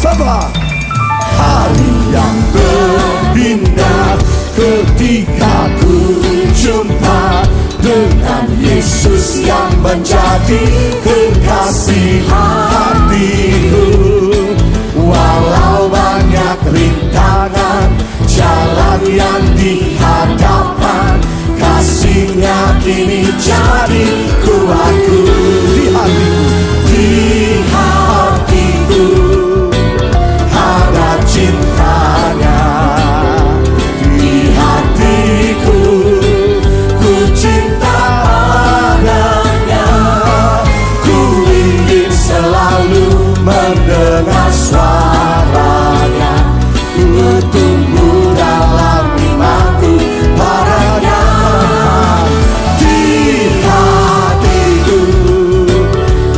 Sabar. Hari yang terindah ketika ku jumpa dengan Yesus yang menjadi kekasih hatiku. Walau banyak rintangan jalan yang dihadapkan, kasih-Nya kini jadi kuatku. Di hatiku, di hatiku ada cintanya. Di hatiku ku cinta padanya. Ku ingin selalu mendengar suaranya. Ku tumbuh dalam imanku padanya. Di hatiku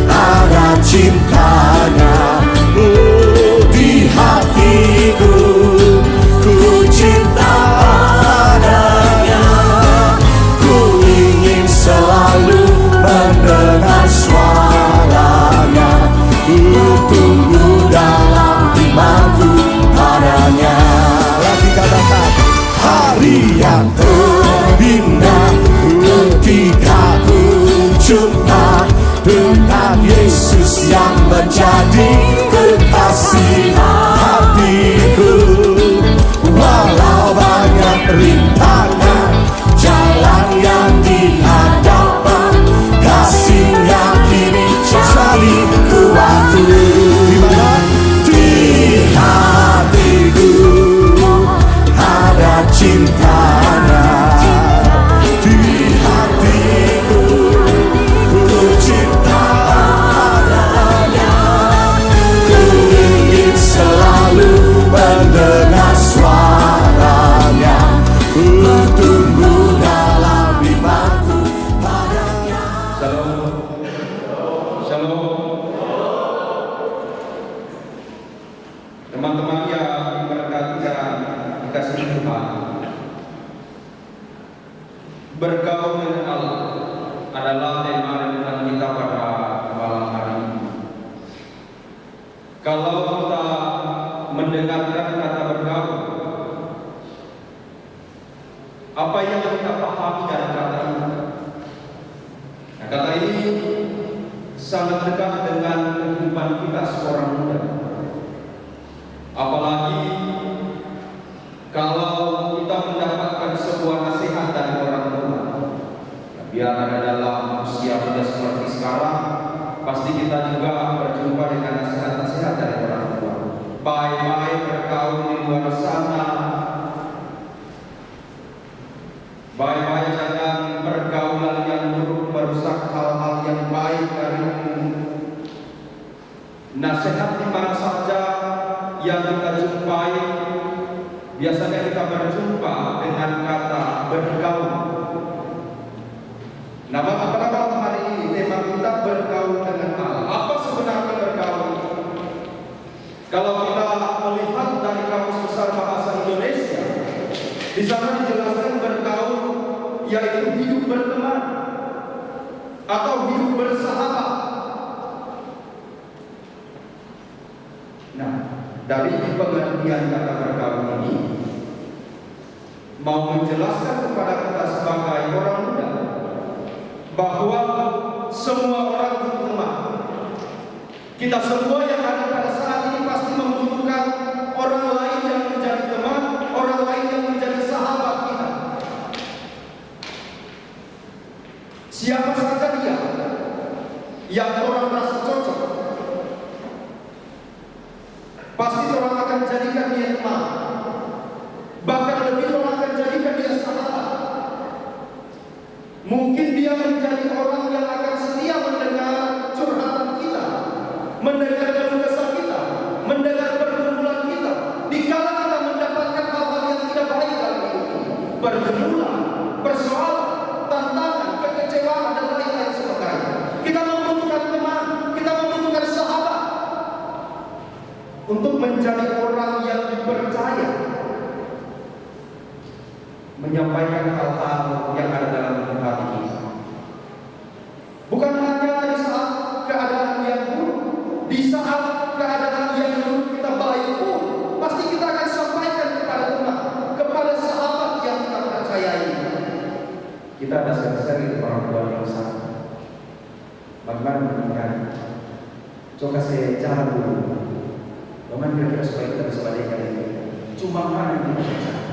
ada cintanya. Di hatiku ku cinta padanya. Ku ingin selalu mendengar suaranya. Ku tumbuh dalam imanku padanya. Lagi katakan, hari yang terindah ketika ku jumpa dengan Yesus yang menjadi kekasih hatiku. Walau banyak rintangan jalan yang dihadapkan, kasih-Nya kini jadi kuatku. Di mana? Di hatiku ada cintanya. Di hatiku ku cinta padanya. Ku ingin selalu mendengar suaranya. Ku tumbuh dalam imanku padanya. Shalom. Shalom. Teman-teman yang berkati dan dikasihi Tuhan, bergaul dengan Allah adalah tema renungan kita pada malam hari ini. Kalau kita mendengarkan kata bergaul, apa yang kita pahami dari kata ini? Nah, kata ini sangat dekat dengan kehidupan kita seorang muda. Apalagi kalau kita mendapatkan sebuah nasihat dari orang tua. Biar ada dalam usia muda seperti sekarang, pasti kita juga berjumpa dengan nasihat-nasihat dari orang tua. Baik-baik bergaul di luar sana. Baik-baik jangan pergaulan yang buruk merusak hal-hal yang baik darimu. Nasihat di mana saja yang kita jumpai, biasanya kita berjumpa dengan kata bergaul. Nah, pada malam hari ini tema kita bergaul dengan Allah. Apa sebenarnya bergaul? Kalau kita melihat dari Kamus Besar Bahasa Indonesia, di sana dijelaskan bergaul yaitu hidup berteman atau hidup bersahabat. Nah, dari pengertian kata bergaul ini mau menjelaskan kepada kita sebagai orang muda bahwa semua orang butuh teman. Kita semua yang ada pada saat ini pasti membutuhkan orang lain yang menjadi teman, orang lain yang menjadi sahabat kita. Siapa saja dia yang orang merasa cocok, pasti orang akan jadikan dia teman. Bahkan lebih orang akan jadikan dia sahabat. Mungkin dia menjadi orang yang akan setia mendengar curhatan kita, mendengar keluh kesah kita, mendengar pergumulan kita. Dikala kita mendapatkan hal-hal yang tidak baik dalam hidup ini, pergumulan, persoalan, tantangan, kekecewaan dan lain-lain sebagainya. menjadi orang yang dipercaya, menyampaikan hal-hal yang ada dalam hati kita. Bukan hanya di saat keadaan yang buruk, di saat keadaan yang buruk kita baik pun, pasti kita akan sampaikan kepada teman, kepada sahabat yang kita percayai. Kita ada sering-sering orang tua yang sama. Bagaimana mendengar? Coba saya jalan dulu. Bagaimana kira-kira supaya kita bisa balikan ini? Cuma mana yang kita percaya?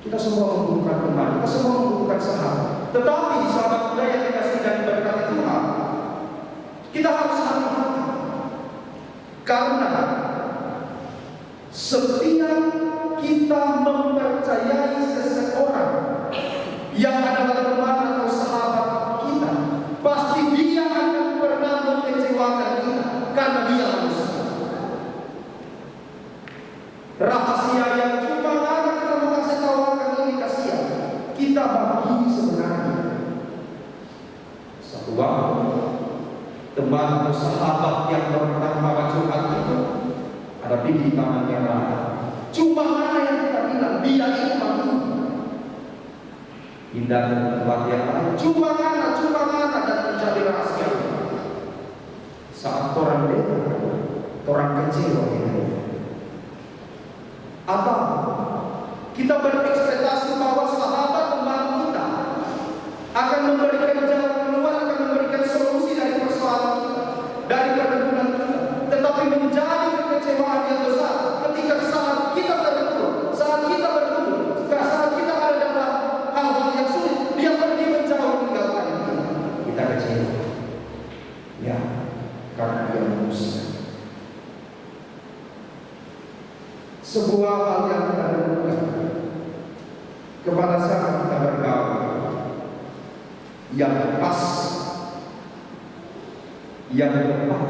Kita semua membutuhkan teman, kita semua membutuhkan sahabat. Tetapi sahabat muda yang dikasih dan diberkati Tuhan, kita harus hati-hati. Karena setiap kita mempercayai seseorang yang adalah teman atau sahabat kita, pasti dia akan pernah mengecewakan kita karena dia manusia. Rahasia yang cuma ada kita mengasih tawarkan ini kasihan, kita bagi sebenarnya. Satu waktu teman atau sahabat yang bernama curhat itu ada bibit tangannya merah. Cuma mana yang kita bilang dia itu bagi pindah ke tempat yang lain. Cuma mana dan menjadi rahasia. Saat orang beda, orang kecil ini. Atau kita berekspektasi bahwa sahabat teman kita akan memberikan jalan keluar, akan memberikan solusi dari persoalan kita, dari pergumulan kita, tetapi menjadi kekecewaan yang besar ketika saat kita terpuruk, saat kita bergumul, saat kita ada dalam hal-hal yang sulit, dia pergi menjauh meninggalkan kita. Kita kecewa, ya, karena dia manusia. Sebuah hal yang kita lakukan kepada saat kita bergaul yang pas, yang tepat.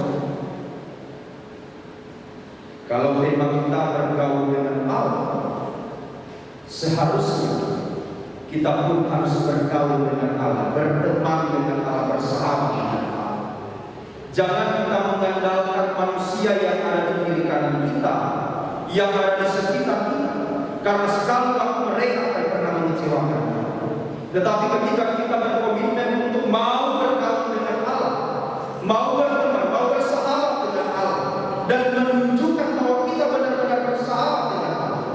Kalau memang kita bergaul dengan Allah, seharusnya kita pun harus bergaul dengan Allah, berteman dengan Allah, bersahabat dengan Allah. Jangan kita mengandalkan manusia yang ada di kiri kanan kita, yang ada di sekitar kita, karena sekali waktu mereka akan pernah mengecewakan. Tetapi ketika kita berkomitmen untuk mau bergaul dengan Allah, mau berteman, mau bersahabat dengan Allah, dan menunjukkan bahwa kita benar-benar bersahabat dengan Allah,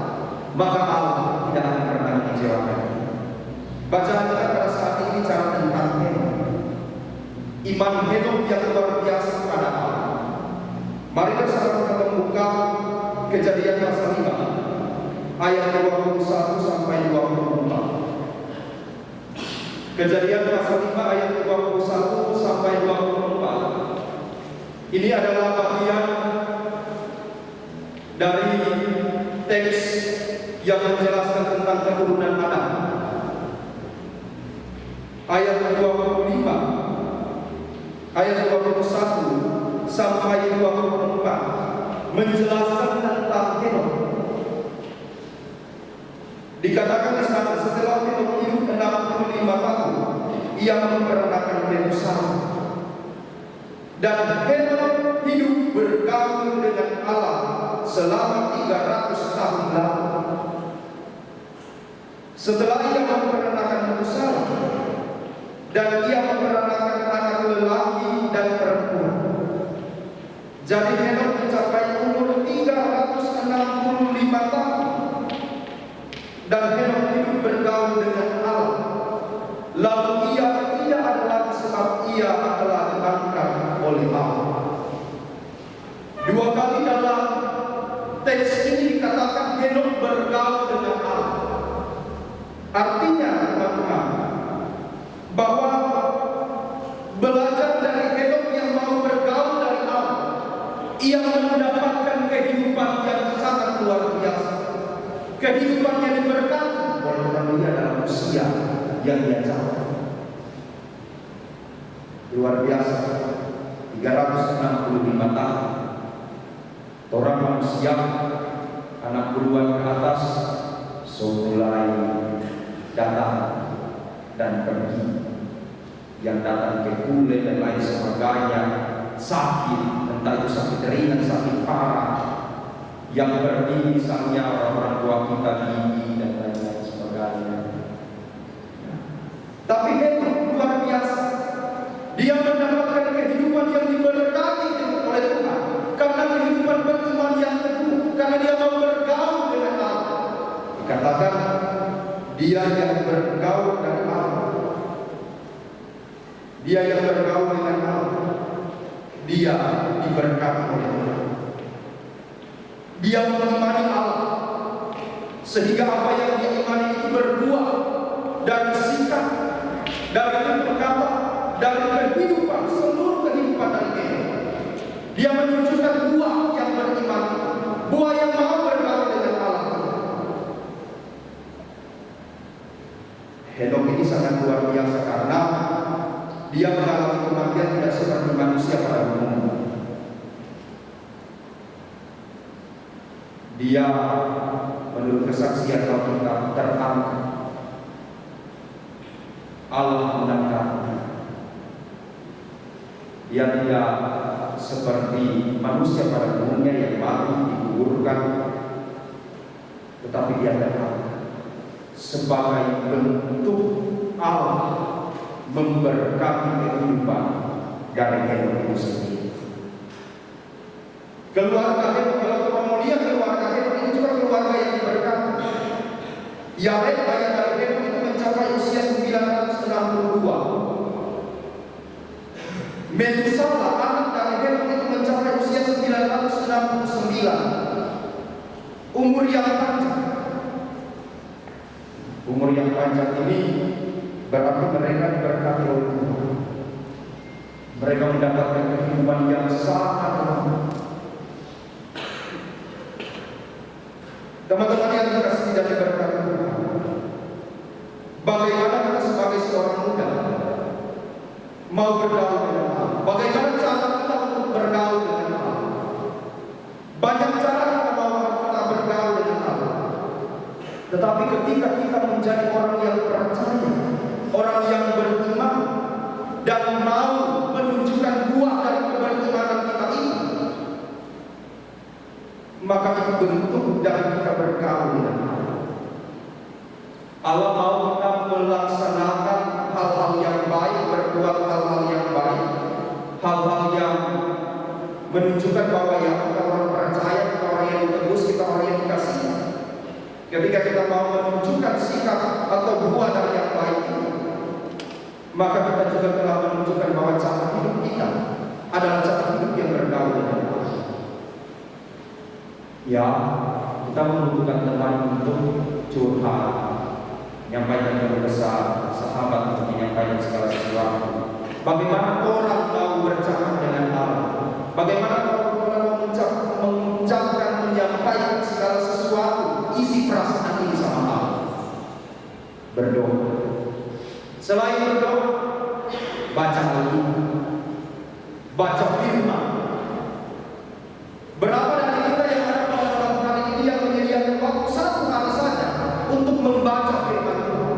maka Allah tidak akan pernah mengecewakan. Bacaan kita pada saat ini cara tentang iman hidup yang luar biasa kepada Allah. Mari bersama kita membuka Kejadian pasal 5 ayat 21 sampai 24. Kejadian pasal 5 ayat 21 sampai 24. Ini adalah bagian dari teks yang menjelaskan tentang keturunan Adam. Ayat 25, ayat 21 sampai 24 menjelaskan tentang Henok. Dikatakan di sana setelah Henok hidup 65 tahun, ia memperanakan Metusela. Dan Henok hidup bergaul dengan Allah selama 300 tahun lalu. Setelah ia memperanakan Metusela, dan ia memperanakan anak lelaki dan perempuan. Jadi Henok mencapai umur 365 tahun. Dan Henok hidup bergaul dengan Allah. Lalu ia tidak ada lagi sebab ia telah diangkat oleh Allah. Dua kali dalam teks ini dikatakan Henok bergaul dengan Allah. Artinya teman-teman, bahwa belajar dari Henok yang mau bergaul dari Allah, ia mendapatkan kehidupan yang sangat luar biasa. Kehidupan yang diberkati walaupun dia dalam usia yang dia capai. Luar biasa, 365 tahun. Orang manusia, anak buruan ke atas, mulai datang dan pergi. Yang datang ke kulit dan lain sebagainya, sakit, entah itu sakit ringan, sakit parah, yang berdiri misalnya orang-orang tua kita gigi dan lain-lain sebagainya. Tapi itu luar biasa. Dia mendapatkan kehidupan yang diberkati oleh Tuhan karena kehidupan beriman yang teguh, karena dia mau bergaul dengan Allah. Dikatakan dia yang bergaul dengan Allah, dia yang bergaul dengan Allah, dia diberkati oleh Tuhan. Dia mengimani Allah sehingga apa yang dia imani itu berbuah dari sikap, dari perkata, dari kehidupan, seluruh kehidupan dari dia. Dia menunjukkan buah yang beriman, buah yang mau bergaul dengan Allah. Henok ini sangat luar biasa karena dia mengalami kematian tidak seperti manusia pada umumnya. Dia menurut kesaksian Alkitab terangkat. Allah mengangkatnya. Dia tidak seperti manusia pada umumnya yang mati dikuburkan, tetapi dia terangkat sebagai bentuk Allah memberkati kehidupan dari Henok itu sendiri. Keluarga Henok, kalau kita mau lihat keluarga Henok ini juga keluarga yang diberkati. Yared ayah dari Henok itu mencapai usia 962. Metusalah anak dari Henok itu mencapai usia 969. Umur yang panjang. Umur yang panjang ini berarti mereka diberkati oleh Tuhan. Mereka mendapatkan kehidupan yang sangat lama. Teman-teman yang dikasihi dan diberkati Tuhan, bagaimana kita sebagai seorang muda mau bergaul dengan Allah? Bagaimana cara kita untuk bergaul dengan Allah? Banyak cara kita mau kita bergaul dengan Allah. Tetapi ketika kita menjadi orang yang percaya, orang yang beriman, dan mau menunjukkan buah dari keberimanan kita ini, maka itu bentuk dari kita bergaul dengan Allah. Allah mau kita melaksanakan hal-hal yang baik, berbuat hal-hal yang baik, hal-hal yang menunjukkan bahwa ya kita orang percaya, kita orang yang ditebus, kita orang yang dikasihi. Ketika kita mau menunjukkan sikap atau buah dari yang baik ini, maka kita juga telah menunjukkan bahwa cara hidup kita adalah cara hidup yang bergaul dengan Allah. Ya, kita membutuhkan teman untuk curhat, menyampaikan keluh kesah, sahabat untuk menyampaikan segala sesuatu. Bagaimana orang mau bercakap dengan Allah? Bagaimana orang mengucapkan, menyampaikan segala sesuatu, isi perasaan ini sama Allah? Berdoa. Selain berdoa, baca Alkitab, baca firman. Berapa dari kita yang ada pada malam hari ini yang menyediakan waktu satu hari saja untuk membaca firman Tuhan?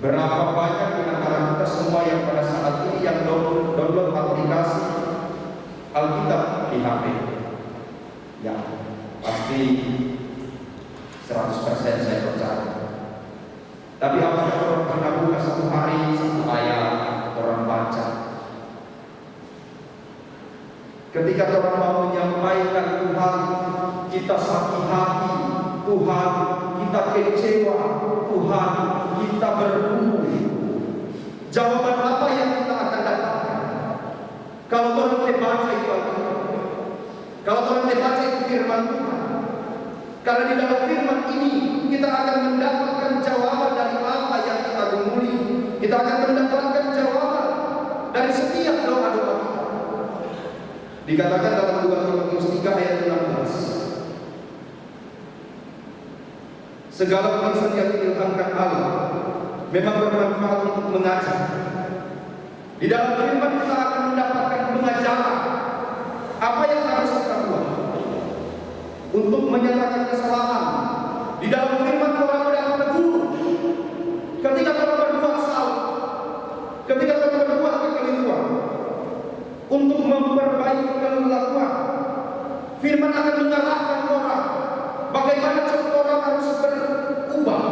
Berapa banyak di antara kita semua yang pada saat ini yang download aplikasi Alkitab di HP? Ya, pasti 100% saya percaya. Tapi apakah orang pernah buka satu hari satu ayat orang baca? Ketika orang mau menyampaikan Tuhan, kita sakit hati, Tuhan kita kecewa, Tuhan kita bergumul. Jawaban apa yang kita akan dapatkan? Kalau orang membaca itu Alkitab, kalau orang membaca itu firman Tuhan. Karena di dalam firman ini kita akan mendapatkan jawaban dari apa yang kita gumuli. Kita akan mendapatkan jawaban dari setiap doa-doa kita. Dikatakan dalam 2 Timotius 3 ayat 16. Segala tulisan yang diilhamkan Allah memang bermanfaat untuk mengajar. Di dalam firman kita akan mendapatkan pengajaran apa yang harus kita buat untuk menyatakan kesalahan. Di dalam firman orang mendapat teguh ketika kita berbuat salah, ketika kita berbuat kekeliruan. untuk memperbaiki kelakuan. Firman akan mengarahkan orang bagaimana cara orang harus berubah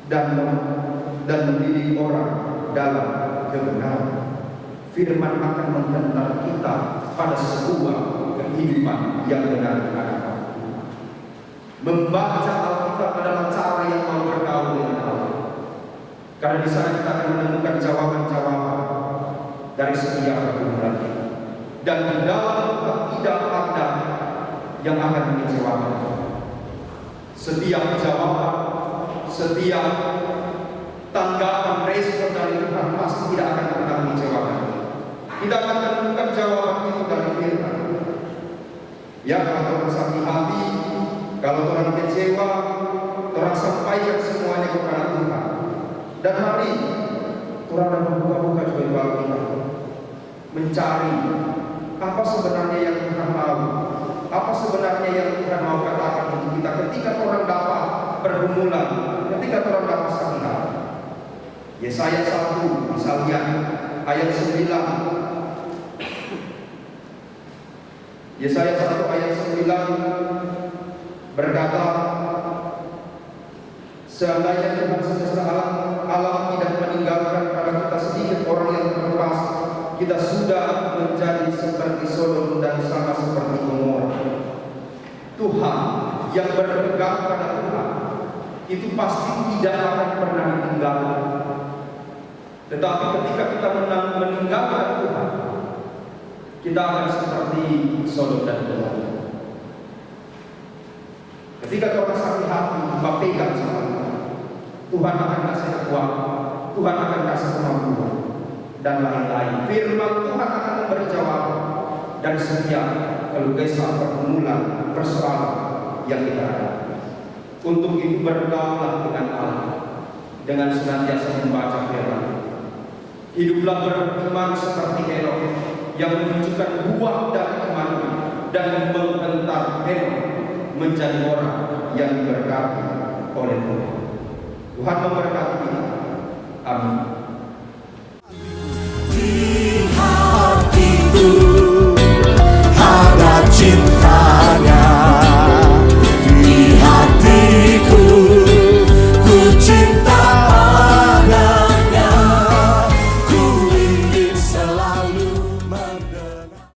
dan mendidik orang dalam kebenaran. Firman akan menghantar kita pada sebuah kehidupan yang benar di hadapan Tuhan. Membaca Alkitab adalah cara yang mau bergaul dengan Allah. Karena di sana kita akan menemukan jawaban-jawaban dari setiap pergumulan kita. Dan di dalam tidak ada yang akan mengecewakan. Setiap jawaban, setiap tanggapan respon dari Tuhan pasti tidak akan pernah mengecewakan. Kita akan menemukan jawaban itu dari firman. Ya, kalau orang sakit hati, kalau orang kecewa, orang sampaikan semuanya kepada Tuhan. Dan mari orang membuka-buka juga kita, mencari apa sebenarnya yang Tuhan mau, apa sebenarnya yang Tuhan mau katakan untuk kita ketika orang dapat pergumulan, ketika orang dapat sakit hati. Yesaya 1 misalnya ayat 9. Yesaya 1 ayat 9 berkata, seandainya Tuhan semesta alam tidak meninggalkan pada kita sedikit orang yang terlepas, kita sudah menjadi seperti Sodom dan sama seperti Gomora. Tuhan yang berpegang pada Tuhan itu pasti tidak akan pernah ditinggalkan. Tetapi ketika kita meninggalkan Tuhan, kita akan seperti Sodom dan Gomora. Ketika kau sakit hati, kau pegang sama Tuhan, Tuhan akan kasih kekuatan, Tuhan akan kasih kemampuan, dan lain-lain. Firman Tuhan akan memberi jawaban dari setiap kelukesan, pergumulan, persoalan yang kita hadapi. Untuk itu bergaulah dengan Allah, dengan senantiasa membaca firman. Hiduplah beriman seperti Henokh yang menunjukkan buah dari iman dan menghentar Henokh menjadi orang yang diberkati oleh Tuhan. Tuhan memberkati kita. Amin.